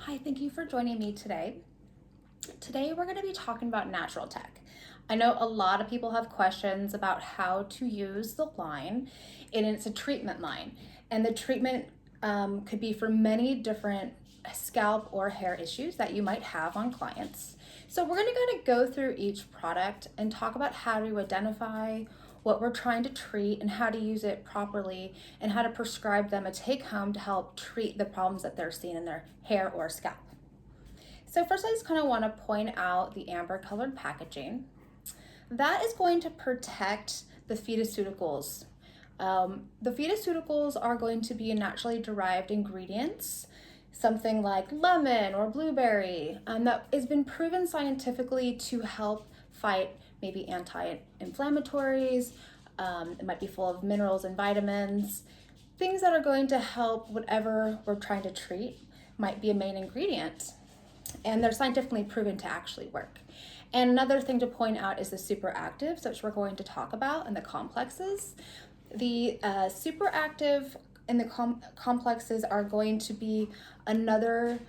Hi, thank you for joining me today. Today we're going to be talking about NaturalTech. I know a lot of people have questions about how to use the line, and it's a treatment line. And the treatment could be for many different scalp or hair issues that you might have on clients. So we're going to kind of go through each product and talk about how to identify what we're trying to treat and how to use it properly and how to prescribe them a take home to help treat the problems that they're seeing in their hair or scalp. So first I just kind of want to point out the amber colored packaging. That is going to protect the phytoseuticals. The phytoseuticals are going to be naturally derived ingredients, something like lemon or blueberry, that has been proven scientifically to help fight maybe anti-inflammatories. It might be full of minerals and vitamins, things that are going to help whatever we're trying to treat might be a main ingredient. And they're scientifically proven to actually work. And another thing to point out is the super actives, which we're going to talk about, and the complexes. The super active and the complexes are going to be another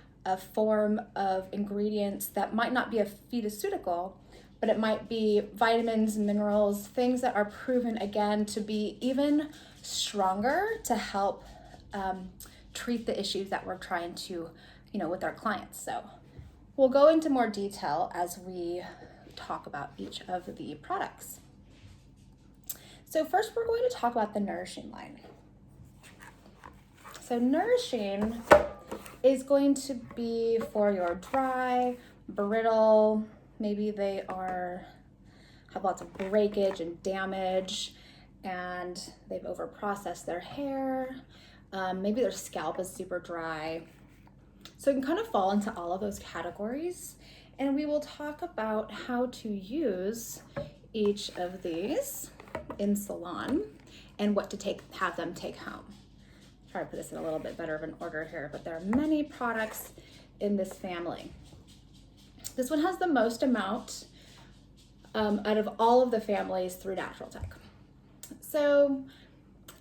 form of ingredients that might not be a phytoceutical, but it might be vitamins, minerals, things that are proven again to be even stronger to help treat the issues that we're trying to, with our clients. So we'll go into more detail as we talk about each of the products. So first we're going to talk about the Nourishing line. So Nourishing is going to be for your dry, brittle, maybe they have lots of breakage and damage, and they've overprocessed their hair. Maybe their scalp is super dry. So it can kind of fall into all of those categories. And we will talk about how to use each of these in salon and what to have them take home. Try to put this in a little bit better of an order here, but there are many products in this family. This one has the most amount out of all of the families through NaturalTech. So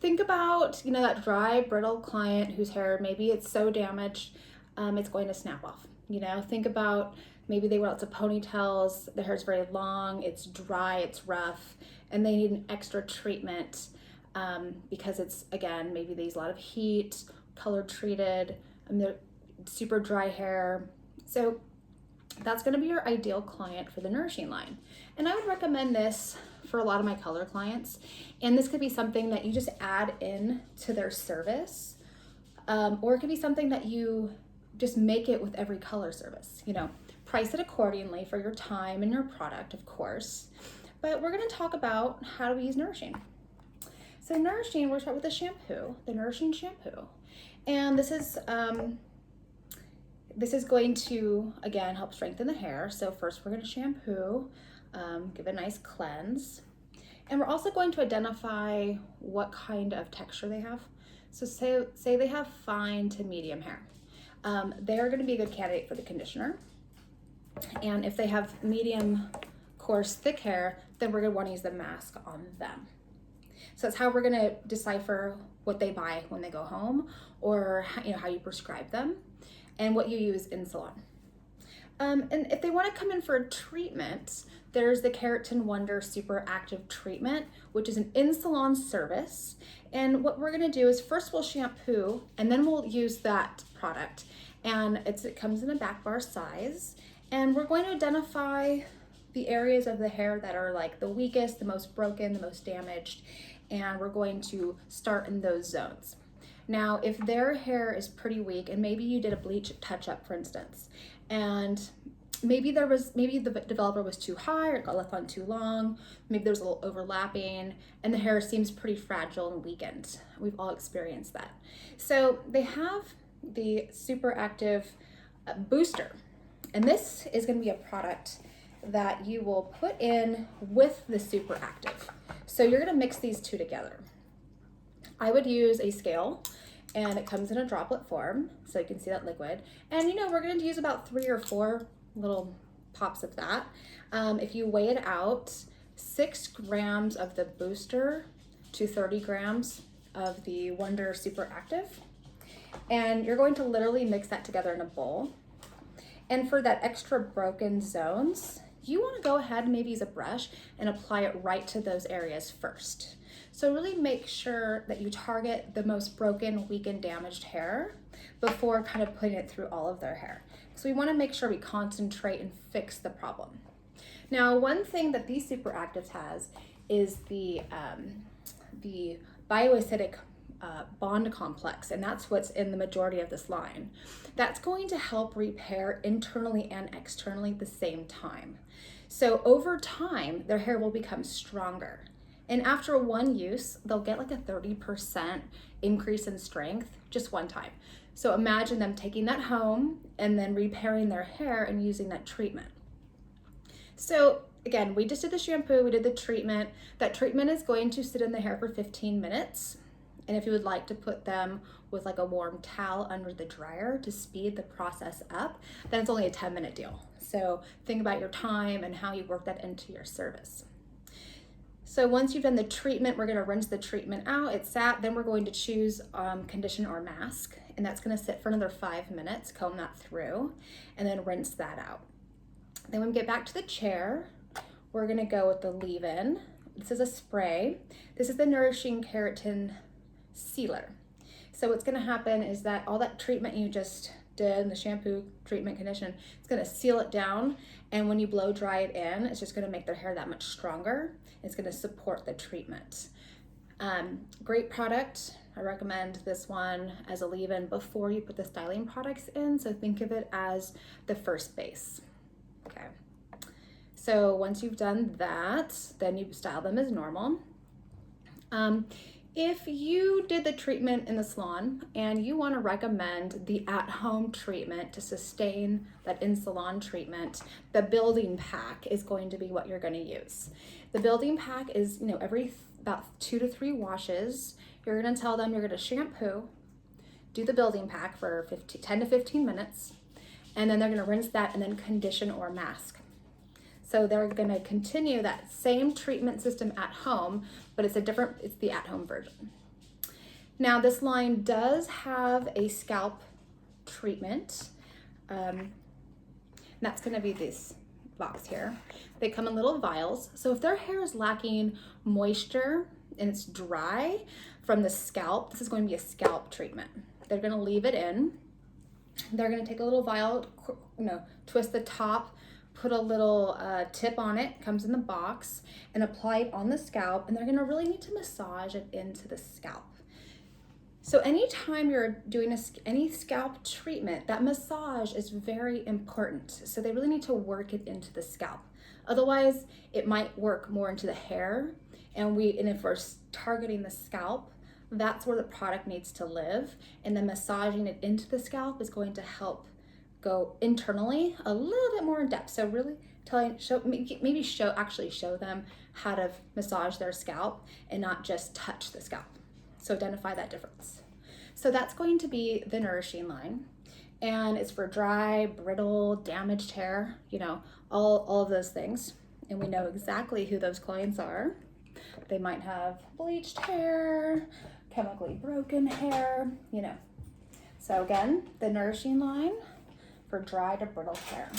think about, that dry, brittle client whose hair, maybe it's so damaged, it's going to snap off. Think about maybe they wear lots of ponytails, the hair is very long, it's dry, it's rough, and they need an extra treatment because it's, again, maybe they use a lot of heat, color treated, and they're super dry hair. So that's going to be your ideal client for the Nourishing line. And I would recommend this for a lot of my color clients. And this could be something that you just add in to their service, or it could be something that you just make it with every color service. Price it accordingly for your time and your product, of course. But we're going to talk about how do we use Nourishing. So Nourishing, we're going to start with the shampoo, the Nourishing shampoo. And this is going to, again, help strengthen the hair. So first we're going to shampoo, give a nice cleanse. And we're also going to identify what kind of texture they have. So say they have fine to medium hair. They're going to be a good candidate for the conditioner. And if they have medium, coarse, thick hair, then we're going to want to use the mask on them. So that's how we're going to decipher what they buy when they go home, or how you prescribe them, and what you use in salon. And if they want to come in for a treatment, there's the Keratin Wonder Super Active Treatment, which is an in-salon service. And what we're going to do is first we'll shampoo, and then we'll use that product. And it comes in a back bar size. And we're going to identify the areas of the hair that are like the weakest, the most broken, the most damaged. And we're going to start in those zones. Now, if their hair is pretty weak, and maybe you did a bleach touch-up, for instance, and maybe the developer was too high or it got left on too long, maybe there's a little overlapping, and the hair seems pretty fragile and weakened. We've all experienced that. So they have the Super Active Booster, and this is going to be a product that you will put in with the Super Active. So you're going to mix these two together. I would use a scale, and it comes in a droplet form, so you can see that liquid. And we're going to use about 3 or 4 little pops of that. If you weigh it out, 6 grams of the booster to 30 grams of the Wonder Super Active. And you're going to literally mix that together in a bowl. And for that extra broken zones, you want to go ahead and maybe use a brush and apply it right to those areas first. So really make sure that you target the most broken, weakened, damaged hair before kind of putting it through all of their hair. So we want to make sure we concentrate and fix the problem. Now, one thing that these super actives has is the bioacidic bond complex, and that's what's in the majority of this line. That's going to help repair internally and externally at the same time. So over time, their hair will become stronger. And after one use, they'll get like a 30% increase in strength just one time. So imagine them taking that home and then repairing their hair and using that treatment. So again, we just did the shampoo, we did the treatment. That treatment is going to sit in the hair for 15 minutes. And if you would like to put them with like a warm towel under the dryer to speed the process up, then it's only a 10-minute deal. So think about your time and how you work that into your service. So once you've done the treatment, we're gonna rinse the treatment out, it's sat, then we're going to choose condition or mask, and that's gonna sit for another 5 minutes, comb that through, and then rinse that out. Then when we get back to the chair, we're gonna go with the leave-in. This is a spray. This is the Nourishing Keratin Sealer. So what's gonna happen is that all that treatment you just did, the shampoo, treatment, condition, it's gonna seal it down, and when you blow dry it in, it's just gonna make their hair that much stronger. It's gonna support the treatment. Great product. I recommend this one as a leave-in before you put the styling products in, so think of it as the first base. Okay. So once you've done that, then you style them as normal. If you did the treatment in the salon and you want to recommend the at-home treatment to sustain that in-salon treatment, the building pack is going to be what you're going to use. The building pack is, every about 2 to 3 washes, you're going to tell them you're going to shampoo, do the building pack for 10 to 15 minutes, and then they're going to rinse that and then condition or mask. So they're going to continue that same treatment system at home, but it's the at-home version. Now this line does have a scalp treatment. And that's going to be this box here. They come in little vials. So if their hair is lacking moisture and it's dry from the scalp, this is going to be a scalp treatment. They're going to leave it in. They're going to take a little vial, twist the top, put a little tip on it, comes in the box, and apply it on the scalp, and they're gonna really need to massage it into the scalp. So anytime you're doing any scalp treatment, that massage is very important. So they really need to work it into the scalp. Otherwise, it might work more into the hair, and if we're targeting the scalp, that's where the product needs to live, and then massaging it into the scalp is going to help go internally a little bit more in depth. So really show them how to massage their scalp and not just touch the scalp. So identify that difference. So that's going to be the Nourishing line, and it's for dry, brittle, damaged hair, all of those things. And we know exactly who those clients are. They might have bleached hair, chemically broken hair, So again, the Nourishing line for dry to brittle hair.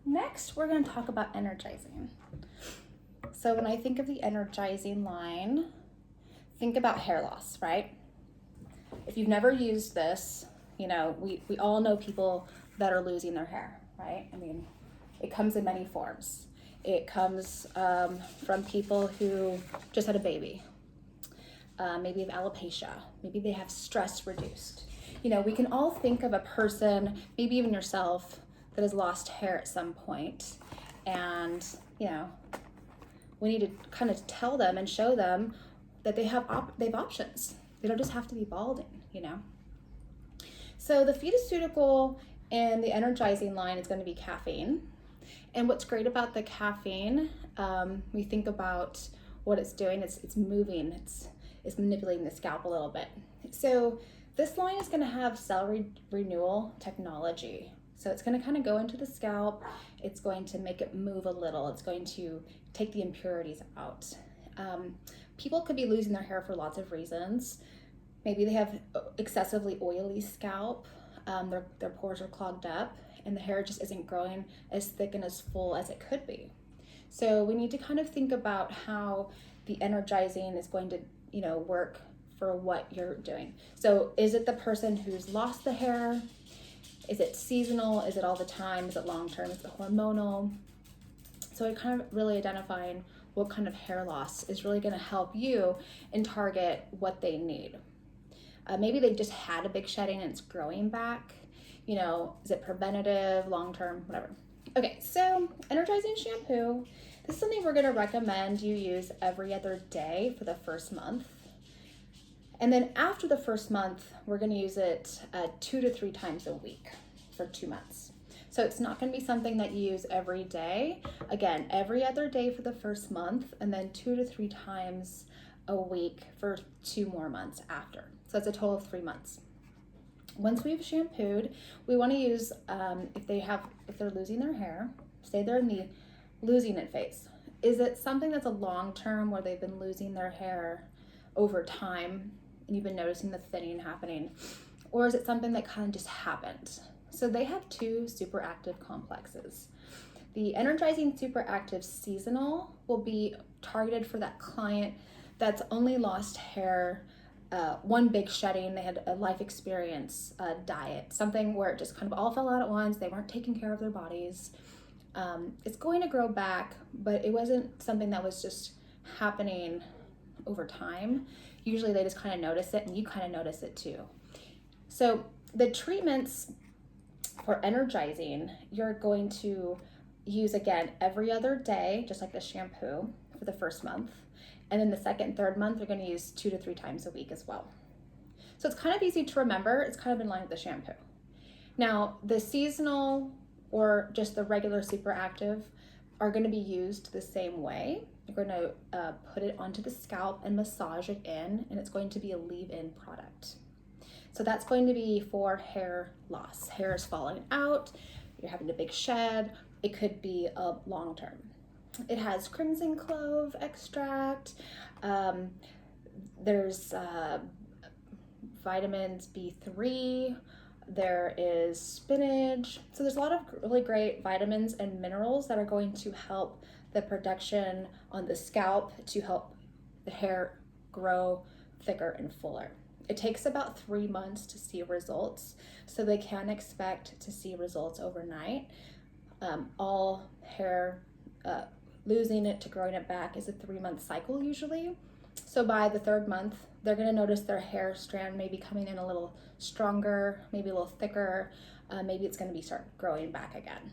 Next, we're going to talk about Energizing. So when I think of the Energizing line, think about hair loss, right? If you've never used this, we all know people that are losing their hair, right? I mean, it comes in many forms. It comes from people who just had a baby. Maybe have alopecia. Maybe they have stress reduced. We can all think of a person, maybe even yourself, that has lost hair at some point. And, we need to kind of tell them and show them that they have options. They don't just have to be balding, So the phytoceutical and the Energizing line is going to be caffeine. And what's great about the caffeine, we think about what it's doing, it's moving, it's manipulating the scalp a little bit. So this line is going to have cell renewal technology. So it's going to kind of go into the scalp. It's going to make it move a little. It's going to take the impurities out. People could be losing their hair for lots of reasons. Maybe they have excessively oily scalp, their pores are clogged up, and the hair just isn't growing as thick and as full as it could be. So we need to kind of think about how the energizing is going to, work for what you're doing. So is it the person who's lost the hair? Is it seasonal? Is it all the time? Is it long-term? Is it hormonal? So kind of really identifying what kind of hair loss is really going to help you and target what they need. Maybe they just had a big shedding and it's growing back. Is it preventative, long-term, whatever. Okay, so Energizing shampoo. This is something we're going to recommend you use every other day for the first month. And then after the first month, we're going to use it 2 to 3 times a week for 2 months. So it's not going to be something that you use every day. Again, every other day for the first month, and then 2 to 3 times a week for 2 more months after. So it's a total of 3 months. Once we've shampooed, we want to use, if they're losing their hair, say they're in the losing it phase. Is it something that's a long term where they've been losing their hair over time and you've been noticing the thinning happening? Or is it something that kind of just happened? So they have 2 super active complexes. The Energizing Super Active Seasonal will be targeted for that client that's only lost hair, one big shedding, they had a life experience, diet, something where it just kind of all fell out at once, they weren't taking care of their bodies. It's going to grow back, but it wasn't something that was just happening over time. Usually they just kind of notice it, and you kind of notice it too. So the treatments for energizing, you're going to use again every other day, just like the shampoo for the first month. And then the second and third month, you're going to use 2 to 3 times a week as well. So it's kind of easy to remember. It's kind of in line with the shampoo. Now, the seasonal or just the regular super active are going to be used the same way. You're going to put it onto the scalp and massage it in, and it's going to be a leave-in product. So that's going to be for hair loss. Hair is falling out, you're having a big shed. It could be a long term. It has crimson clove extract. There's vitamins B3. There is spinach. So there's a lot of really great vitamins and minerals that are going to help the production on the scalp to help the hair grow thicker and fuller. It takes about 3 months to see results, so they can expect to see results overnight. All hair, losing it to growing it back is a 3-month cycle usually. So by the 3rd month, they're going to notice their hair strand maybe coming in a little stronger, maybe a little thicker, maybe it's going to start growing back again.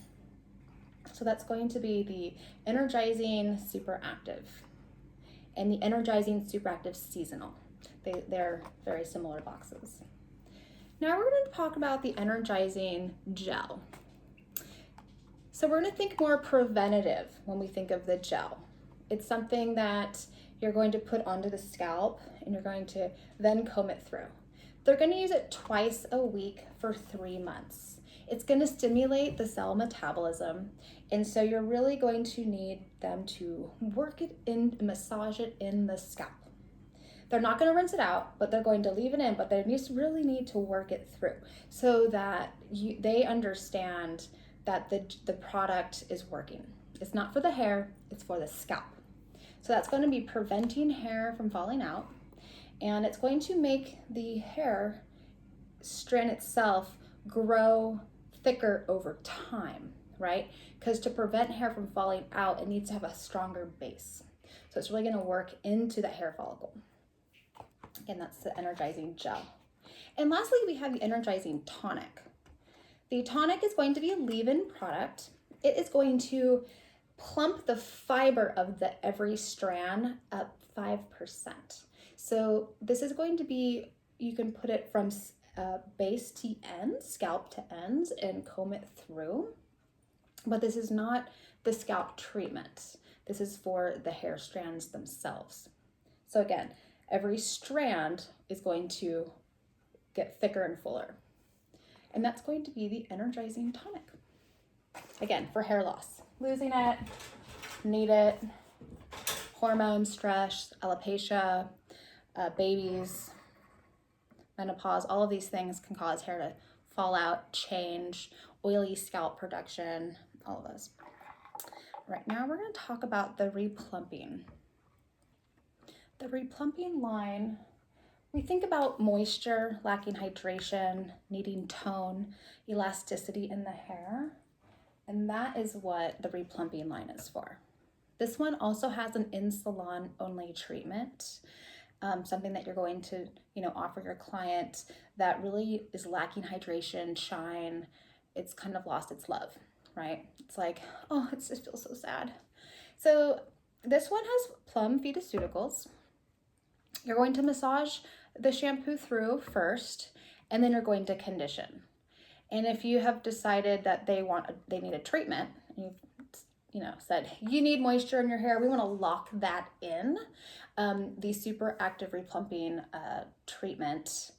So that's going to be the Energizing Super Active and the Energizing Super Active Seasonal. They're very similar boxes. Now we're going to talk about the Energizing Gel. So we're going to think more preventative when we think of the gel. It's something that you're going to put onto the scalp and you're going to then comb it through. They're going to use it twice a week for 3 months. It's going to stimulate the cell metabolism, and so you're really going to need them to work it in, massage it in the scalp. They're not going to rinse it out, but they're going to leave it in, but they really need to work it through so that they understand that the product is working. It's not for the hair, it's for the scalp. So that's going to be preventing hair from falling out, and it's going to make the hair strand itself grow thicker over time, right? Because to prevent hair from falling out, it needs to have a stronger base. So it's really going to work into the hair follicle. Again, that's the Energizing Gel. And lastly, we have the Energizing Tonic. The tonic is going to be a leave-in product. It is going to plump the fiber of every strand up 5%. So this is going to be, you can put it from base to end, scalp to ends, and comb it through. But this is not the scalp treatment. This is for the hair strands themselves. So again, every strand is going to get thicker and fuller. And that's going to be the Energizing Tonic. Again, for hair loss. Losing it, need it, hormones, stress, alopecia, babies, menopause, all of these things can cause hair to fall out, change, oily scalp production, all of those. Right now we're going to talk about the replumping. The replumping line, we think about moisture, lacking hydration, needing tone, elasticity in the hair, and that is what the replumping line is for. This one also has an in-salon only treatment, something that you're going to, offer your client that really is lacking hydration, shine. It's kind of lost its love, right? It's like, oh, it just feels so sad. So this one has plum phytoseuticals. You're going to massage the shampoo through first, and then you're going to condition. And if you have decided that they need a treatment, you've said you need moisture in your hair, we want to lock that in. The super active replumping treatment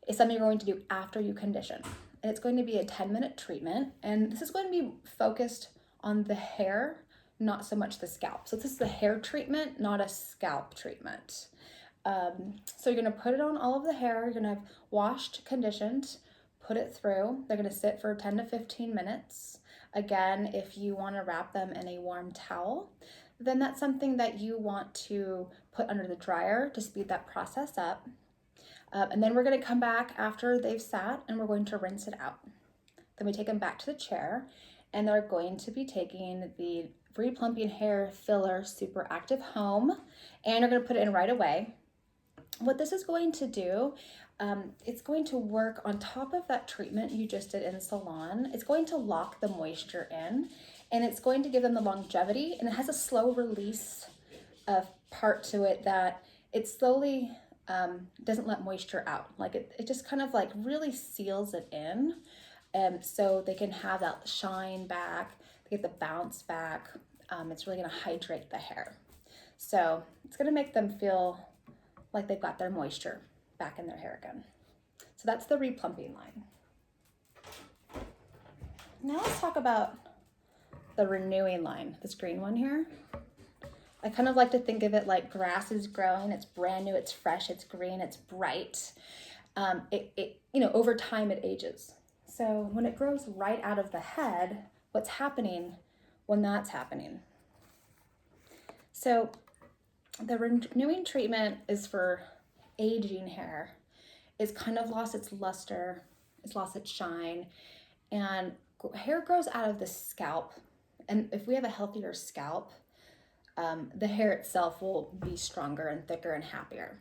is something you're going to do after you condition. And it's going to be a 10-minute treatment. And this is going to be focused on the hair, not so much the scalp. So this is the hair treatment, not a scalp treatment. So you're going to put it on all of the hair. You're going to have washed, conditioned, put it through. They're going to sit for 10 to 15 minutes. Again, if you want to wrap them in a warm towel, then that's something that you want to put under the dryer to speed that process up. And then we're going to come back after they've sat and we're going to rinse it out. Then we take them back to the chair and they're going to be taking the replumping hair filler super active home and you're going to put it in right away. What this is going to do, it's going to work on top of that treatment you just did in salon. It's going to lock the moisture in and it's going to give them the longevity, and it has a slow release part to it that it slowly doesn't let moisture out. Like it just kind of like really seals it in, so they can have that shine back, they get the bounce back. It's really going to hydrate the hair. So it's going to make them feel like they've got their moisture back in their hair again. So that's the replumping line. Now let's talk about the renewing line, this green one here. I kind of like to think of it like grass is growing. It's brand new, it's fresh, it's green, it's bright. Over time it ages. So when it grows right out of the head, what's happening when that's happening? So the renewing treatment is for aging hair. It's kind of lost its luster, it's lost its shine, and hair grows out of the scalp. And if we have a healthier scalp, the hair itself will be stronger and thicker and happier.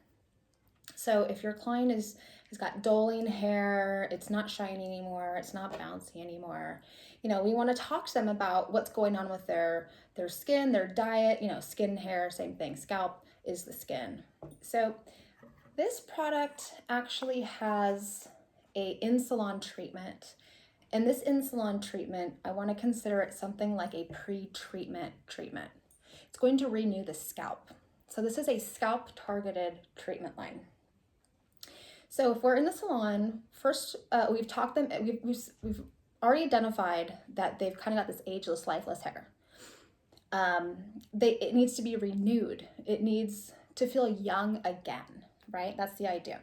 So if your client has got dulling hair, it's not shiny anymore, it's not bouncy anymore, we want to talk to them about what's going on with their skin, their diet, skin, hair, same thing. Scalp is the skin. So this product actually has a in-salon treatment. And this in-salon treatment, I want to consider it something like a pre-treatment treatment. It's going to renew the scalp. So this is a scalp targeted treatment line. So if we're in the salon, first we've already identified that they've kind of got this ageless, lifeless hair. It needs to be renewed. It needs to feel young again, right? That's the idea.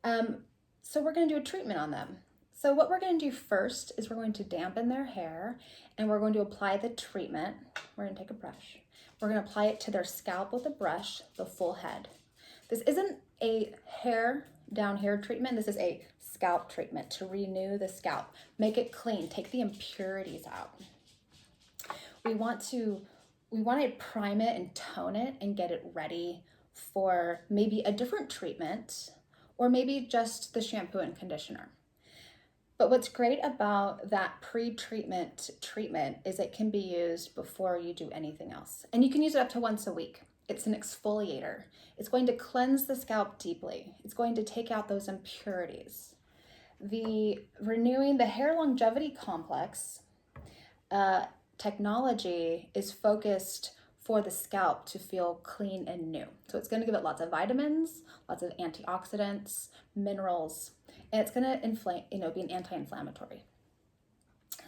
So we're going to do a treatment on them. So what we're going to do first is we're going to dampen their hair and we're going to apply the treatment. We're going to take a brush. We're going to apply it to their scalp with a brush, the full head. This isn't a down hair treatment. This is a scalp treatment to renew the scalp, make it clean, take the impurities out. We want to prime it and tone it and get it ready for maybe a different treatment or maybe just the shampoo and conditioner. But what's great about that pre-treatment treatment is it can be used before you do anything else. And you can use it up to once a week. It's an exfoliator. It's going to cleanse the scalp deeply. It's going to take out those impurities. The renewing the hair longevity complex technology is focused for the scalp to feel clean and new. So it's going to give it lots of vitamins, lots of antioxidants, minerals, and it's going to be an anti-inflammatory.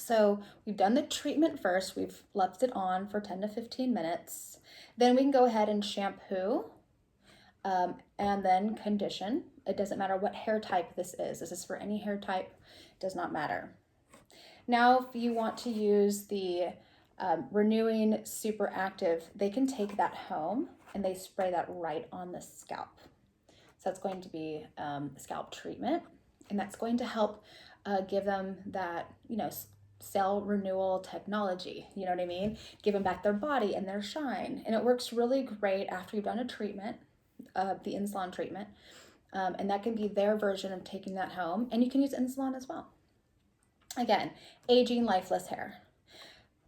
So we've done the treatment first. We've left it on for 10 to 15 minutes. Then we can go ahead and shampoo and then condition. It doesn't matter what hair type this is. This is for any hair type, it does not matter. Now, if you want to use the Renewing Super Active, they can take that home and they spray that right on the scalp. So that's going to be scalp treatment, and that's going to help give them that, cell renewal technology, you know what I mean? Give them back their body and their shine. And it works really great after you've done a treatment, the in-salon treatment. And that can be their version of taking that home. And you can use in-salon as well. Again, aging lifeless hair.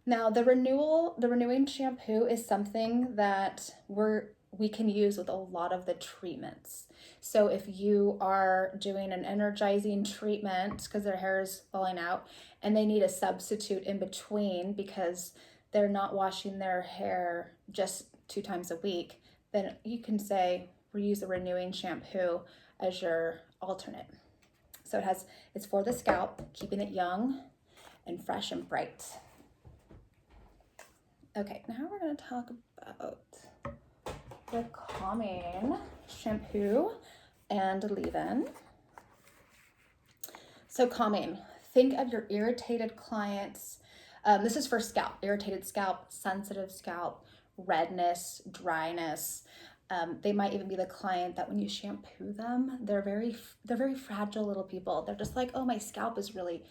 Now, the renewing shampoo is something that we can use with a lot of the treatments. So if you are doing an energizing treatment because their hair is falling out and they need a substitute in between because they're not washing their hair just 2 times a week, then you can say reuse the renewing shampoo as your alternate. So it's for the scalp, keeping it young and fresh and bright. Okay, now we're going to talk about the calming shampoo and leave-in. So calming, think of your irritated clients. This is for scalp, irritated scalp, sensitive scalp, redness, dryness. They might even be the client that when you shampoo them, they're very fragile little people. They're just like, oh, my scalp is really,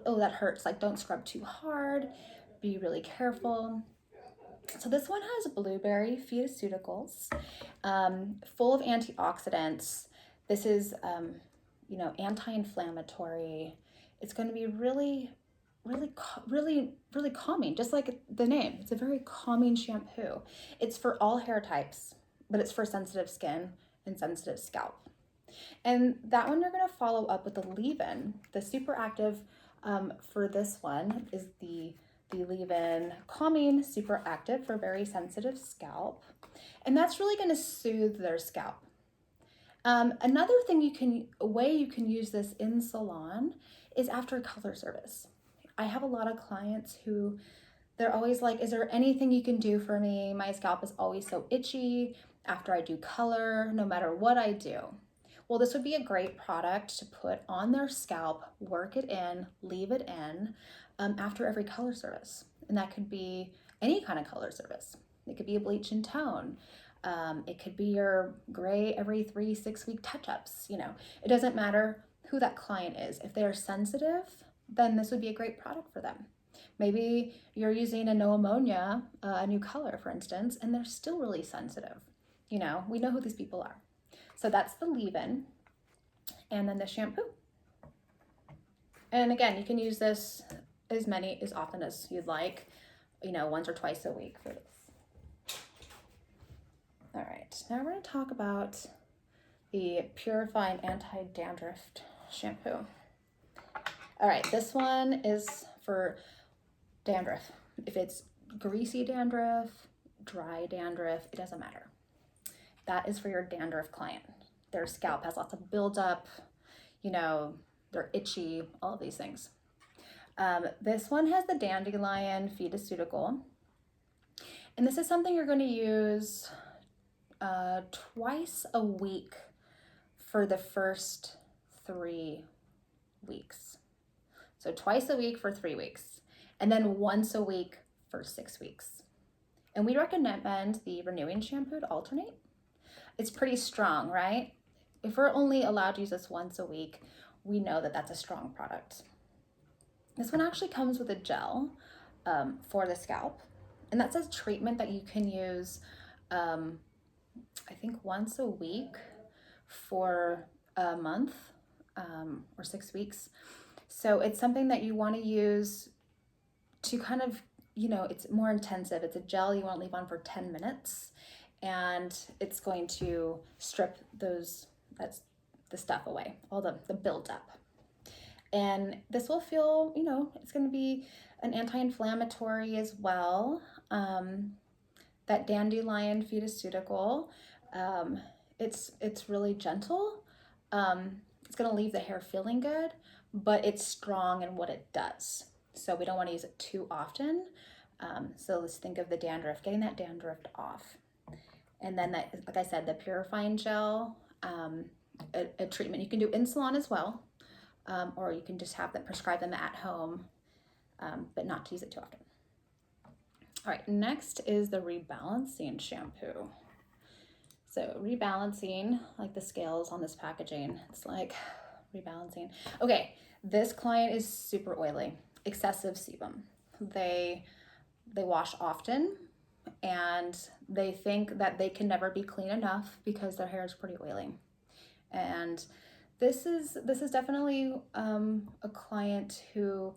oh, that hurts. Like, don't scrub too hard. Be really careful. So this one has blueberry phytoseuticals, full of antioxidants. This is, anti-inflammatory. It's going to be really calming, just like the name. It's a very calming shampoo. It's for all hair types, but it's for sensitive skin and sensitive scalp. And that one you're going to follow up with the leave-in. The super active for this one is the leave-in calming super active for very sensitive scalp. And that's really going to soothe their scalp. Another way you can use this in salon is after color service. I have a lot of clients who they're always like, is there anything you can do for me? My scalp is always so itchy after I do color, no matter what I do. Well, this would be a great product to put on their scalp, work it in, leave it in after every color service. And that could be any kind of color service. It could be a bleach and tone. It could be your gray every 3-6 week touch-ups. It doesn't matter who that client is. If they are sensitive, then this would be a great product for them. Maybe you're using a no ammonia, a new color, for instance, and they're still really sensitive. We know who these people are. So that's the leave-in, and then the shampoo. And again, you can use this as often as you'd like, once or twice a week for this. All right, now we're going to talk about the Purifying Anti-Dandruff Shampoo. All right, this one is for dandruff. If it's greasy dandruff, dry dandruff, it doesn't matter. That is for your dandruff client. Their scalp has lots of buildup, they're itchy, all of these things. This one has the dandelion phytoceutical. And this is something you're going to use twice a week for the first 3 weeks. So twice a week for 3 weeks, and then once a week for 6 weeks. And we recommend the renewing shampoo to alternate. It's pretty strong, right? If we're only allowed to use this once a week, we know that that's a strong product. This one actually comes with a gel for the scalp, and that's a treatment that you can use, I think once a week for a month or 6 weeks. So it's something that you want to use to kind of, it's more intensive. It's a gel you want to leave on for 10 minutes, and it's going to strip the stuff away, all the buildup. And this will feel, it's going to be an anti-inflammatory as well. That dandelion phytoceutical, it's really gentle. It's going to leave the hair feeling good, but it's strong in what it does. So we don't want to use it too often. So let's think of the dandruff, getting that dandruff off. And then that, like I said, the purifying gel, a treatment. You can do in salon as well, or you can just have them prescribe them at home, but not to use it too often. All right, next is the rebalancing shampoo. So rebalancing, like the scales on this packaging, it's like rebalancing. Okay, this client is super oily, excessive sebum. They wash often, and they think that they can never be clean enough because their hair is pretty oily. And this is definitely a client who,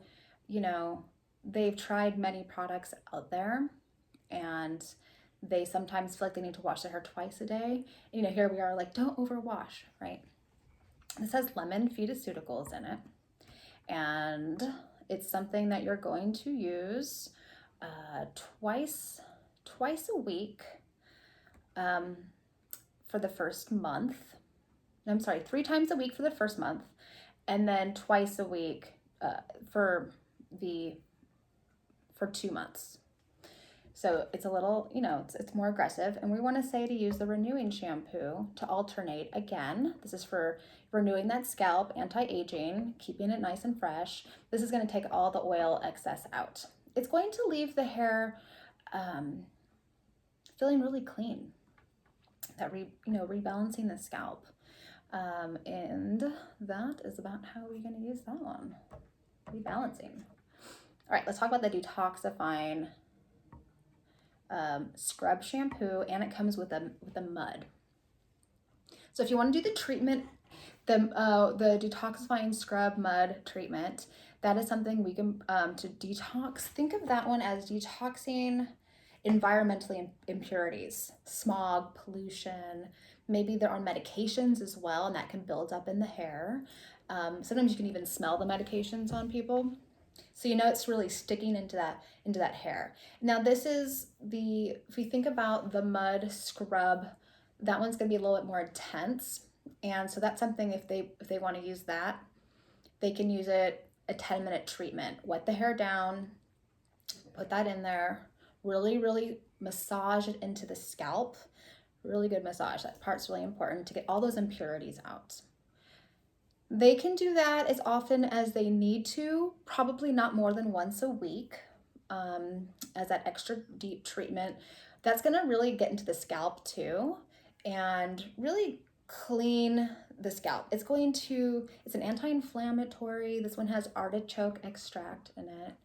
you know, they've tried many products out there, and they sometimes feel like they need to wash their hair twice a day. You know, here we are like, don't overwash, right? This has lemon phytoseuticals in it, and it's something that you're going to use twice a week for the first month. I'm sorry, 3 times a week for the first month, and then twice a week for 2 months. So it's a little, you know, it's more aggressive. And we want to say to use the renewing shampoo to alternate again. This is for renewing that scalp, anti-aging, keeping it nice and fresh. This is going to take all the oil excess out. It's going to leave the hair feeling really clean. That rebalancing the scalp. And that is about how we're going to use that one. Rebalancing. All right, let's talk about the detoxifying scrub shampoo, and it comes with a mud. So if you want to do the treatment, the detoxifying scrub mud treatment, that is something we can to detox. Think of that one as detoxing environmentally impurities, smog, pollution. Maybe they're on medications as well, and that can build up in the hair. Sometimes you can even smell the medications on people. So you know it's really sticking into that hair. Now this is if we think about the mud scrub, that one's gonna be a little bit more intense. And so that's something, if they want to use that, they can use it a 10-minute treatment. Wet the hair down, put that in there, really, really massage it into the scalp. Really good massage. That part's really important to get all those impurities out. They can do that as often as they need to, probably not more than once a week, as that extra deep treatment. That's gonna really get into the scalp too, and really clean the scalp. It's an anti-inflammatory. This one has artichoke extract in it.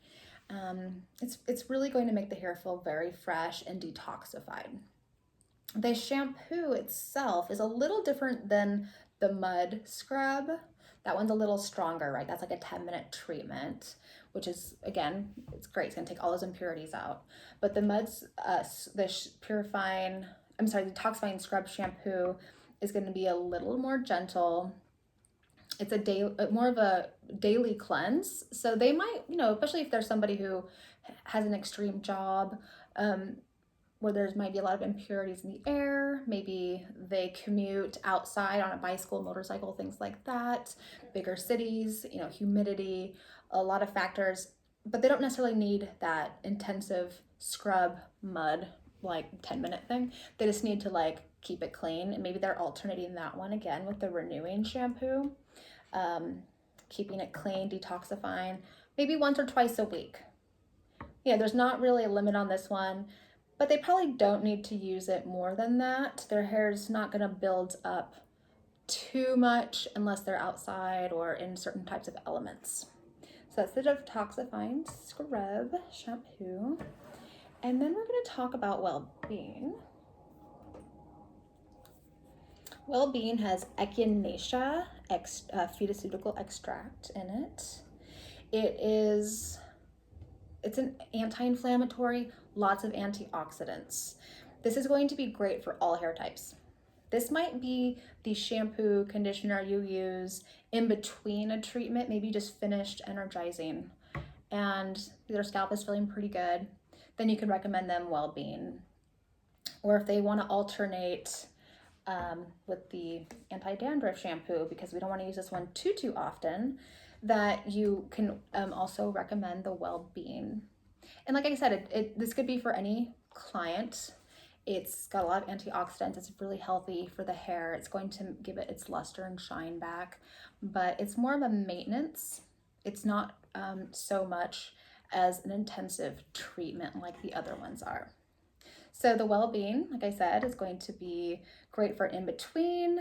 It's really going to make the hair feel very fresh and detoxified. The shampoo itself is a little different than the mud scrub. That one's a little stronger, right? That's like a 10-minute treatment, which is, again, it's great. It's gonna take all those impurities out. But the detoxifying scrub shampoo is gonna be a little more gentle. It's more of a daily cleanse. So they might, especially if there's somebody who has an extreme job, where there might be a lot of impurities in the air. Maybe they commute outside on a bicycle, motorcycle, things like that. Bigger cities, humidity, a lot of factors, but they don't necessarily need that intensive scrub mud, like 10-minute thing. They just need to keep it clean. And maybe they're alternating that one again with the renewing shampoo, keeping it clean, detoxifying, maybe once or twice a week. Yeah, there's not really a limit on this one, but they probably don't need to use it more than that. Their hair's not gonna build up too much unless they're outside or in certain types of elements. So that's the detoxifying scrub shampoo. And then we're gonna talk about Well-Being. Well-Being has echinacea phytoceutical extract in it. It's an anti-inflammatory, lots of antioxidants. This is going to be great for all hair types. This might be the shampoo, conditioner you use in between a treatment, maybe just finished energizing, and their scalp is feeling pretty good. Then you can recommend them Well-Being. Or if they want to alternate with the anti-dandruff shampoo, because we don't want to use this one too often, that you can also recommend the Well-Being. And like I said, this could be for any client. It's got a lot of antioxidants. It's really healthy for the hair. It's going to give it its luster and shine back, but it's more of a maintenance. It's not so much as an intensive treatment like the other ones are. So the Well-Being, like I said, is going to be great for in between.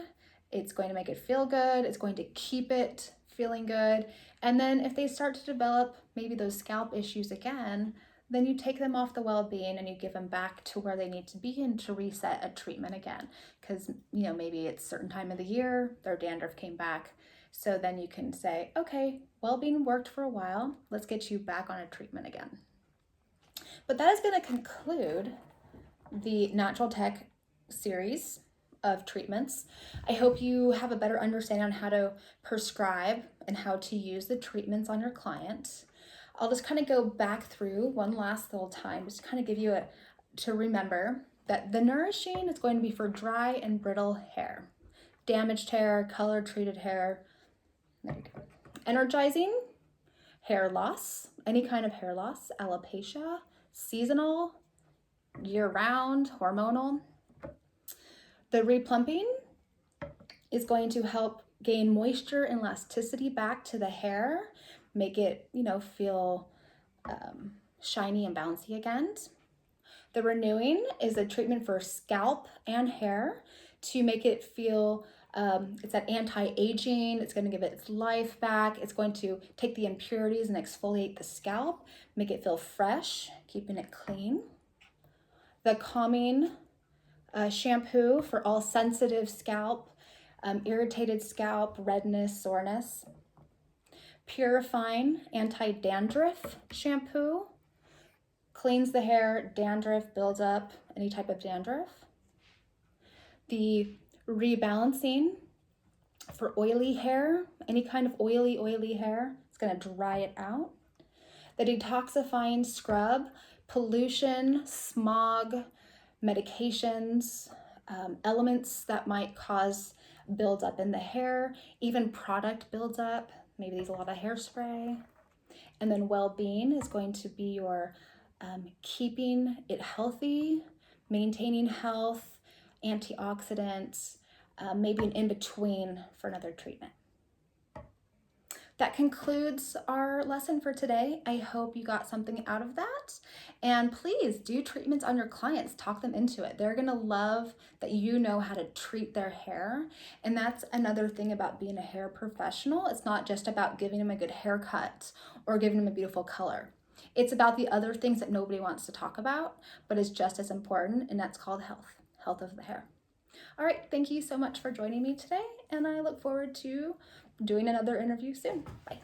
It's going to make it feel good. It's going to keep it feeling good. And then if they start to develop maybe those scalp issues again, then you take them off the Well-Being and you give them back to where they need to be and to reset a treatment again. Because, you know, maybe it's a certain time of the year, their dandruff came back. So then you can say, okay, Well-Being worked for a while. Let's get you back on a treatment again. But that is going to conclude the NaturalTech series of treatments. I hope you have a better understanding on how to prescribe and how to use the treatments on your client. I'll just kind of go back through one last little time, just to kind of give you to remember that the Nourishing is going to be for dry and brittle hair, damaged hair, color treated hair. There you go. Energizing, hair loss, any kind of hair loss, alopecia, seasonal, year-round, hormonal. The Replumping is going to help gain moisture and elasticity back to the hair, make it, you know, feel shiny and bouncy again. The Renewing is a treatment for scalp and hair to make it feel, it's that anti-aging, it's going to give it its life back, it's going to take the impurities and exfoliate the scalp, make it feel fresh, keeping it clean. The Calming shampoo for all sensitive scalp, irritated scalp, redness, soreness. Purifying anti-dandruff shampoo, cleans the hair, dandruff, builds up, any type of dandruff. The Rebalancing for oily hair, any kind of oily hair, it's going to dry it out. The Detoxifying scrub, pollution, smog, medications, elements that might cause buildup in the hair, even product buildup, maybe there's a lot of hairspray. And then Well-Being is going to be your keeping it healthy, maintaining health, antioxidants, maybe an in-between for another treatment. That concludes our lesson for today. I hope you got something out of that. And please do treatments on your clients. Talk them into it. They're gonna love that you know how to treat their hair. And that's another thing about being a hair professional. It's not just about giving them a good haircut or giving them a beautiful color. It's about the other things that nobody wants to talk about, but is just as important, and that's called health of the hair. All right, thank you so much for joining me today, and I look forward to doing another interview soon. Bye.